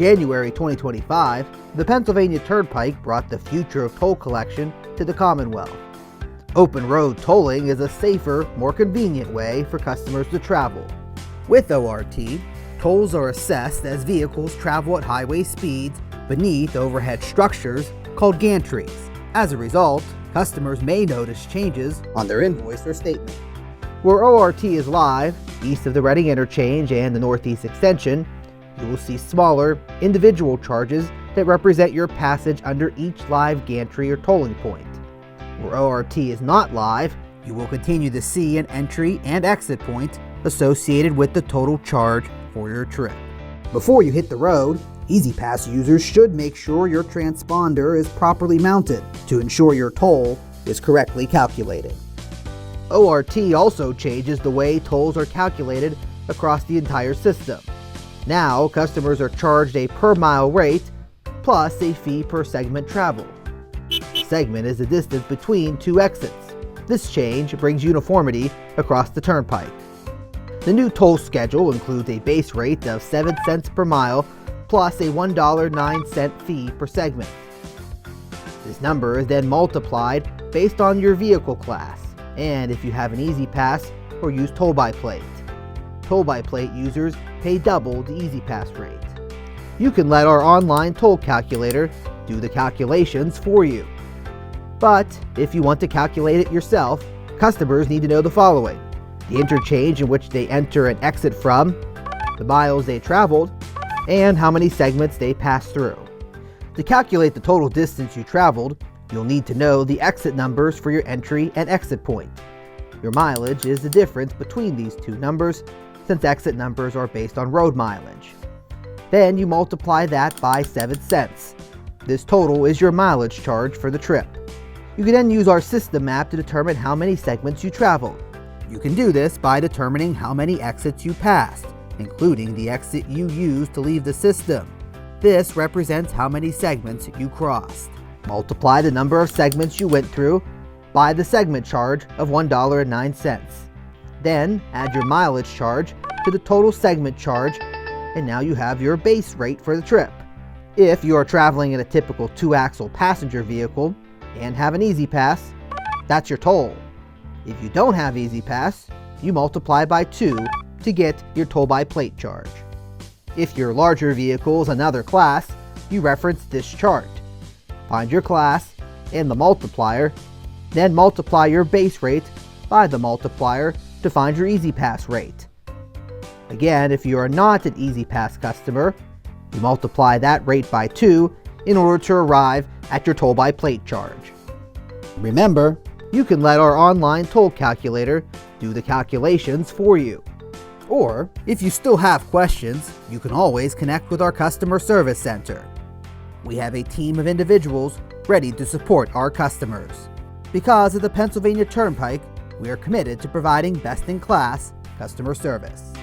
January 2025, the Pennsylvania Turnpike brought the future of toll collection to the Commonwealth. Open road tolling is a safer, more convenient way for customers to travel. With ORT, tolls are assessed as vehicles travel at highway speeds beneath overhead structures called gantries. As a result, customers may notice changes on their invoice or statement. Where ORT is live, east of the Reading Interchange and the Northeast Extension, you will see smaller, individual charges that represent your passage under each live gantry or tolling point. Where ORT is not live, you will continue to see an entry and exit point associated with the total charge for your trip. Before you hit the road, EasyPass users should make sure your transponder is properly mounted to ensure your toll is correctly calculated. ORT also changes the way tolls are calculated across the entire system. Now, customers are charged a per-mile rate plus a fee per segment traveled. A segment is the distance between two exits. This change brings uniformity across the Turnpike. The new toll schedule includes a base rate of 7 cents per mile plus a $1.09 fee per segment. This number is then multiplied based on your vehicle class, and if you have an EasyPass or use toll-by-plate. Toll-by-plate users pay double the EasyPass rate. You can let our online toll calculator do the calculations for you. But if you want to calculate it yourself, customers need to know the following: the interchange in which they enter and exit from, the miles they traveled, and how many segments they passed through. To calculate the total distance you traveled, you'll need to know the exit numbers for your entry and exit point. Your mileage is the difference between these two numbers, since exit numbers are based on road mileage. Then you multiply that by 7 cents. This total is your mileage charge for the trip. You can then use our system map to determine how many segments you traveled. You can do this by determining how many exits you passed, including the exit you used to leave the system. This represents how many segments you crossed. Multiply the number of segments you went through by the segment charge of $1.09. Then add your mileage charge to the total segment charge, and now you have your base rate for the trip. If you are traveling in a typical 2-axle passenger vehicle and have an EasyPass, that's your toll. If you don't have EasyPass, you multiply by 2 to get your toll-by-plate charge. If your larger vehicle is another class, you reference this chart. Find your class and the multiplier, then multiply your base rate by the multiplier to find your EasyPass rate. Again, if you are not an EasyPass customer, you multiply that rate by 2 in order to arrive at your toll-by-plate charge. Remember, you can let our online toll calculator do the calculations for you. Or, if you still have questions, you can always connect with our customer service center. We have a team of individuals ready to support our customers. Because of the Pennsylvania Turnpike, we are committed to providing best-in-class customer service.